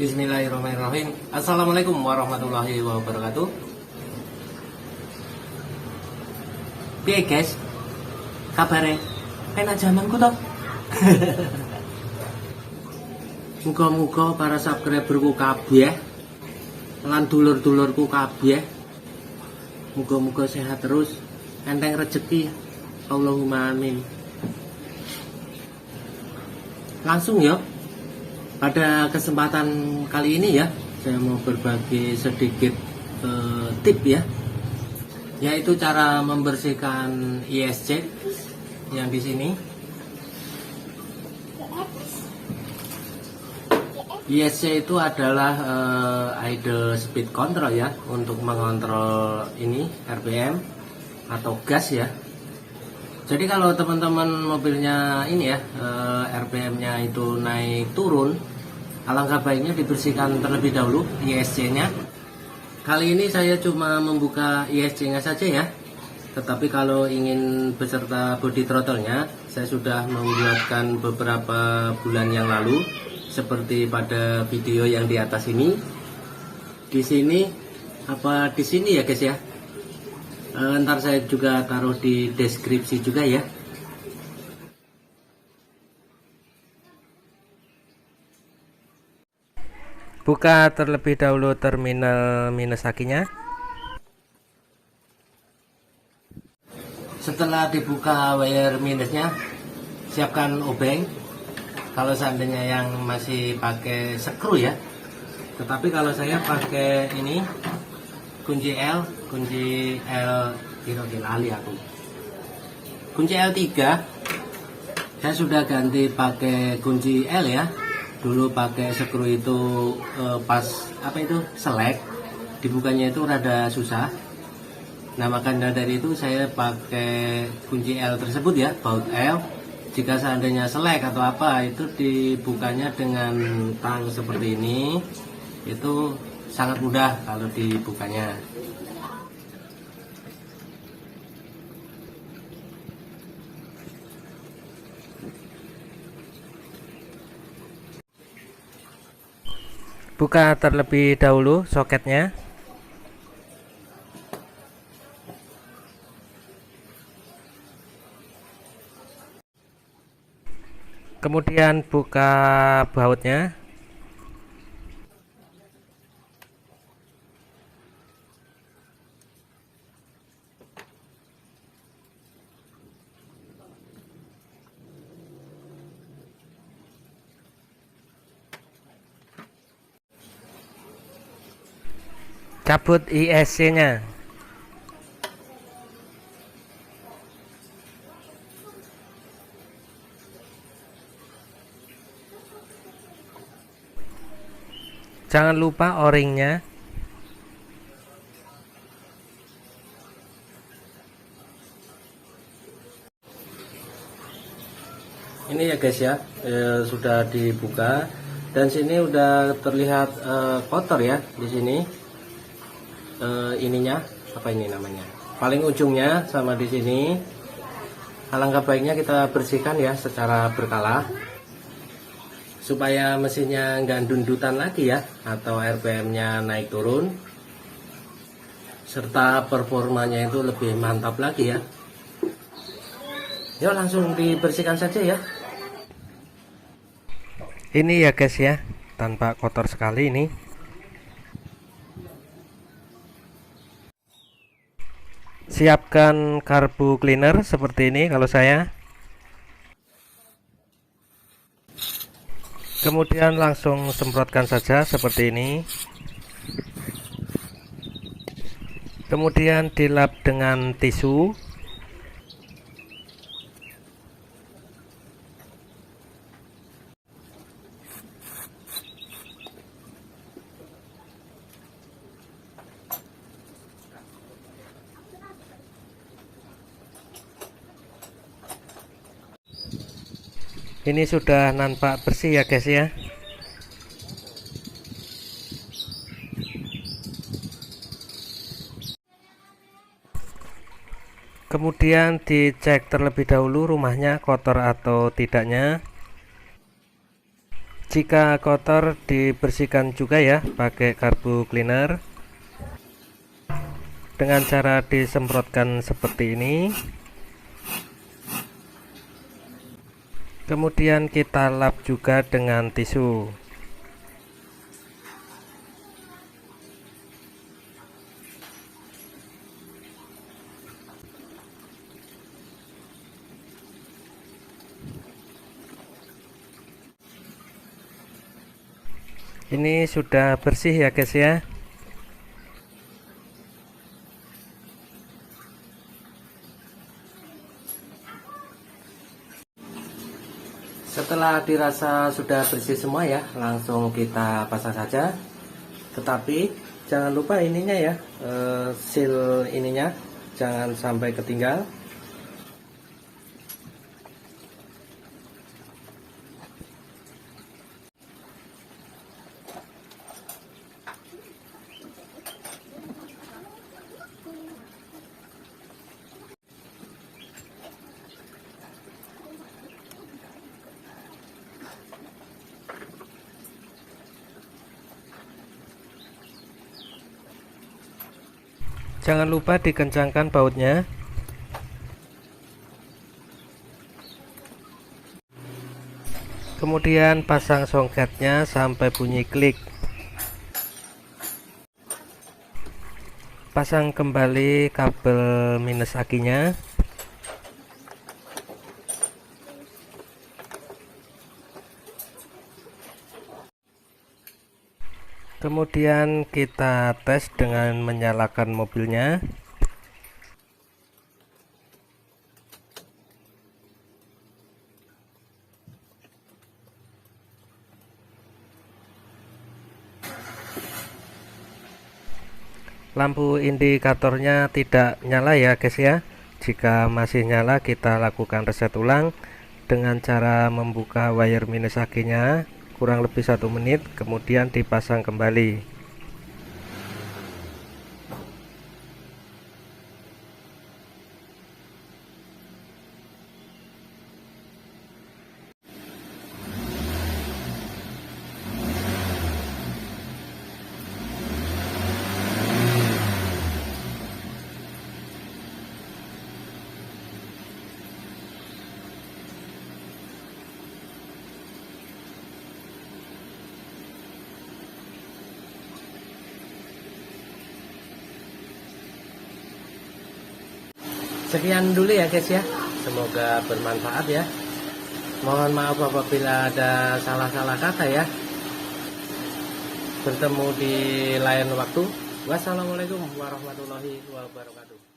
Bismillahirrahmanirrahim. Assalamualaikum warahmatullahi wabarakatuh. Piye guys, kabare enak jamanku toh? Muga-muga para subscriberku kabeh lan dulur-dulurku kabeh muga-muga sehat terus, enteng rezeki. Allahumma amin. Langsung ya, pada kesempatan kali ini ya, saya mau berbagi sedikit tip ya, yaitu cara membersihkan ISC yang di sini. ISC itu adalah idle speed control ya, untuk mengontrol ini RPM atau gas ya. Jadi kalau teman-teman mobilnya ini ya, RPM-nya itu naik turun, alangkah baiknya dibersihkan terlebih dahulu ISC-nya. Kali ini saya cuma membuka ISC-nya saja ya. Tetapi kalau ingin beserta body throttle-nya, saya sudah membuatkan beberapa bulan yang lalu, seperti pada video yang di atas ini. Di sini apa di sini ya guys ya. Ntar saya juga taruh di deskripsi juga ya. Buka terlebih dahulu terminal minus akinya. Setelah dibuka wire minusnya, siapkan obeng. Kalau seandainya yang masih pakai skru ya. Tetapi kalau saya pakai ini kunci L lali aku. Kunci L3 saya sudah ganti pakai kunci L ya. Dulu pakai skru itu pas apa itu selek, dibukanya itu rada susah. Nah makanya dari itu saya pakai kunci L tersebut ya, baut L. Jika seandainya selek atau apa, itu dibukanya dengan tang seperti ini, itu sangat mudah kalau dibukanya. Buka terlebih dahulu soketnya. Kemudian buka bautnya. Cabut ISC-nya. Jangan lupa o-ringnya. Ini ya guys ya, sudah dibuka dan sini udah terlihat kotor ya di sini. Ininya apa ini namanya? Paling ujungnya sama di sini. Alangkah baiknya kita bersihkan ya secara berkala supaya mesinnya nggak dundutan lagi ya, atau RPM-nya naik turun, serta performanya itu lebih mantap lagi ya. Yuk langsung dibersihkan saja ya. Ini ya guys ya, tanpa kotor sekali ini. Siapkan karbu cleaner seperti ini kalau saya. Kemudian langsung semprotkan saja seperti ini. Kemudian dilap dengan tisu. Ini sudah nampak bersih ya guys ya. Kemudian dicek terlebih dahulu rumahnya kotor atau tidaknya. Jika kotor dibersihkan juga ya pakai karbu cleaner dengan cara disemprotkan seperti ini. Kemudian kita lap juga dengan tisu. Ini sudah bersih ya guys ya. Setelah dirasa sudah bersih semua ya, langsung kita pasang saja. Tetapi jangan lupa ininya ya, seal ininya jangan sampai ketinggal. Jangan lupa dikencangkan bautnya. Kemudian pasang songketnya sampai bunyi klik. Pasang kembali kabel minus akinya. Kemudian kita tes dengan menyalakan mobilnya. Lampu indikatornya tidak nyala ya guys ya. Jika masih nyala kita lakukan reset ulang dengan cara membuka wire minus akinya kurang lebih 1 menit, kemudian dipasang kembali. Sekian dulu ya guys ya, semoga bermanfaat ya. Mohon maaf apabila ada salah-salah kata ya. Bertemu di lain waktu. Wassalamualaikum warahmatullahi wabarakatuh.